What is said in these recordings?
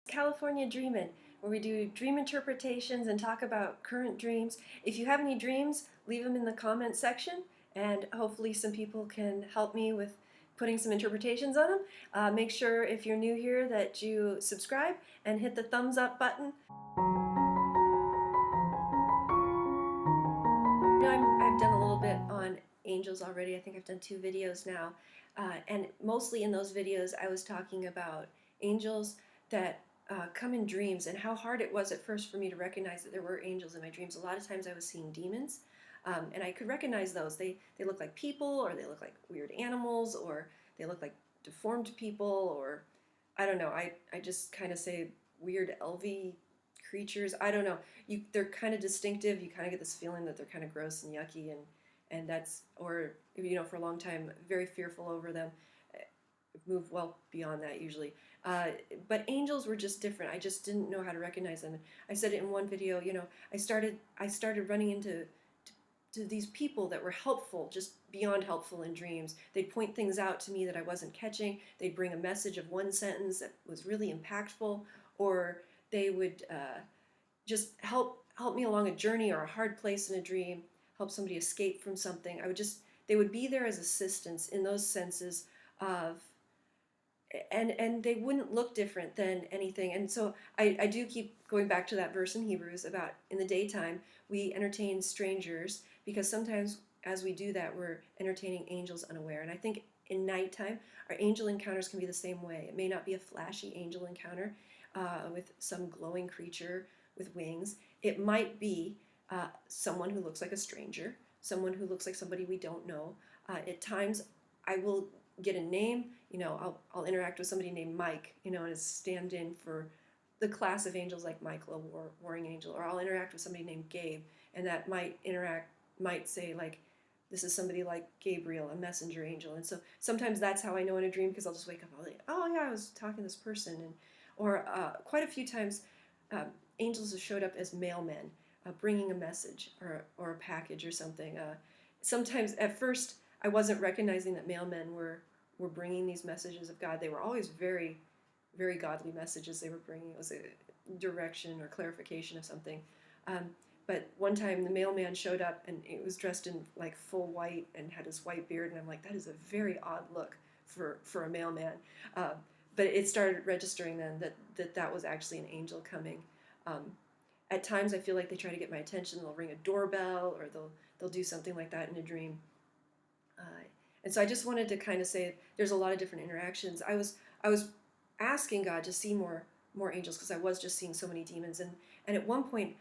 California Dreamin', where we do dream interpretations and talk about current dreams. If you have any dreams, leave them in the comment section, and hopefully some people can help me with putting some interpretations on them. Make sure if you're new here that you subscribe and hit the thumbs up button. I've done a little bit on angels already. I think I've done 2 videos now. And mostly in those videos, I was talking about angels that come in dreams and how hard it was at first for me to recognize that there were angels in my dreams. A lot of times I was seeing demons, and I could recognize those. They look like people, or they look like weird animals, or they look like deformed people, or I don't know. I just kind of say weird elvy creatures. I don't know. They're kind of distinctive. You kind of get this feeling that they're kind of gross and yucky, and that's, or for a long time very fearful over them. Move well beyond that usually. But angels were just different. I just didn't know how to recognize them. I said it in one video. I started running into to these people that were helpful, just beyond helpful in dreams. They'd point things out to me that I wasn't catching. They'd bring a message of one sentence that was really impactful, or they would just help me along a journey or a hard place in a dream, help somebody escape from something. They would be there as assistants in those senses of, and they wouldn't look different than anything. And so I do keep going back to that verse in Hebrews about in the daytime we entertain strangers, because sometimes as we do that we're entertaining angels unaware. And I think in nighttime our angel encounters can be the same way. It may not be a flashy angel encounter with some glowing creature with wings. It might be someone who looks like a stranger, someone who looks like somebody we don't know. At times I will get a name, I'll interact with somebody named Mike, and it's stand in for the class of angels like Michael, a warring angel, or I'll interact with somebody named Gabe, and that might say like, this is somebody like Gabriel, a messenger angel. And so sometimes that's how I know in a dream, because I'll just wake up, oh yeah, I was talking to this person. Or quite a few times angels have showed up as mailmen, bringing a message or a package or something. Sometimes at first I wasn't recognizing that mailmen were bringing these messages of God. They were always very, very godly messages they were bringing. It was a direction or clarification of something. But one time the mailman showed up, and it was dressed in like full white and had his white beard, and I'm like, that is a very odd look for a mailman. But it started registering then that was actually an angel coming. At times I feel like they try to get my attention. They'll ring a doorbell, or they'll do something like that in a dream. And so I just wanted to kind of say there's a lot of different interactions. I was asking God to see more angels, because I was just seeing so many demons. And at one point,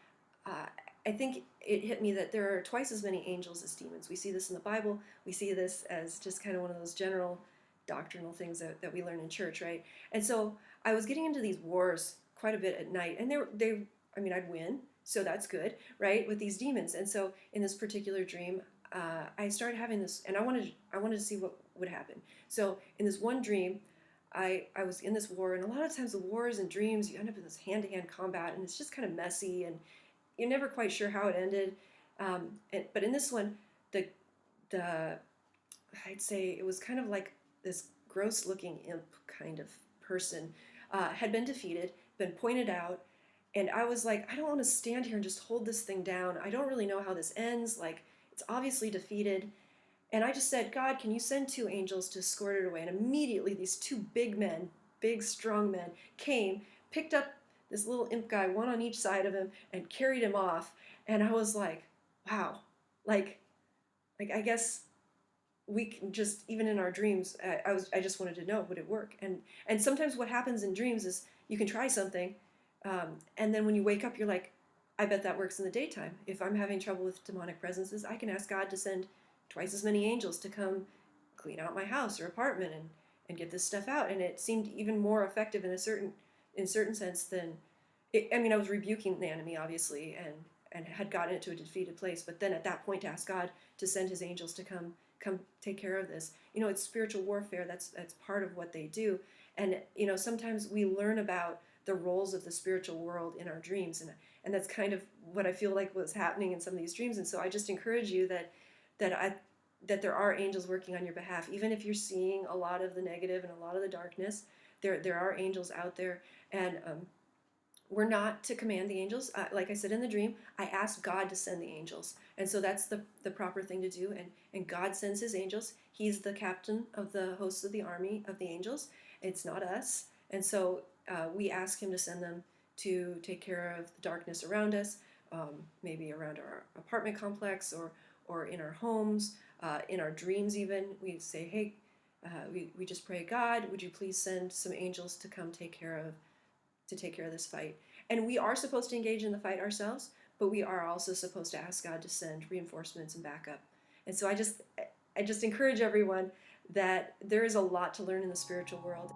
I think it hit me that there are twice as many angels as demons. We see this in the Bible. We see this as just kind of one of those general doctrinal things that we learn in church, right? And so I was getting into these wars quite a bit at night, and I'd win, so that's good, right, with these demons. And so in this particular dream, I started having this, and I wanted to see what would happen. So in this one dream, I was in this war, and a lot of times the wars and dreams, you end up in this hand-to-hand combat, and it's just kind of messy, and you're never quite sure how it ended. But in this one, the I'd say it was kind of like this gross-looking imp kind of person had been defeated, been pointed out, and I was like, I don't want to stand here and just hold this thing down. I don't really know how this ends. Like, it's obviously defeated. And I just said, God, can you send 2 angels to escort it away? And immediately these 2 big men, big, strong men, came, picked up this little imp guy, one on each side of him, and carried him off. And I was like, wow, like I guess we can just, even in our dreams, I just wanted to know, would it work? And sometimes what happens in dreams is you can try something, and then when you wake up, you're like, I bet that works in the daytime. If I'm having trouble with demonic presences, I can ask God to send twice as many angels to come clean out my house or apartment and get this stuff out. And it seemed even more effective in a certain sense than I was rebuking the enemy, obviously, and had gotten it to a defeated place. But then at that point, to ask God to send his angels to come take care of this. It's spiritual warfare. That's part of what they do. And sometimes we learn about the roles of the spiritual world in our dreams, and that's kind of what I feel like was happening in some of these dreams. And so I just encourage you that there are angels working on your behalf, even if you're seeing a lot of the negative and a lot of the darkness. There are angels out there, and we're not to command the angels. Like I said in the dream, I asked God to send the angels. And so that's the proper thing to do. And God sends his angels. He's the captain of the hosts of the army of the angels. It's not us. And so we ask him to send them to take care of the darkness around us, maybe around our apartment complex or in our homes, in our dreams even. We say, hey, we just pray, God, would you please send some angels to come take care of this fight. And we are supposed to engage in the fight ourselves, but we are also supposed to ask God to send reinforcements and backup. And so I just encourage everyone that there is a lot to learn in the spiritual world.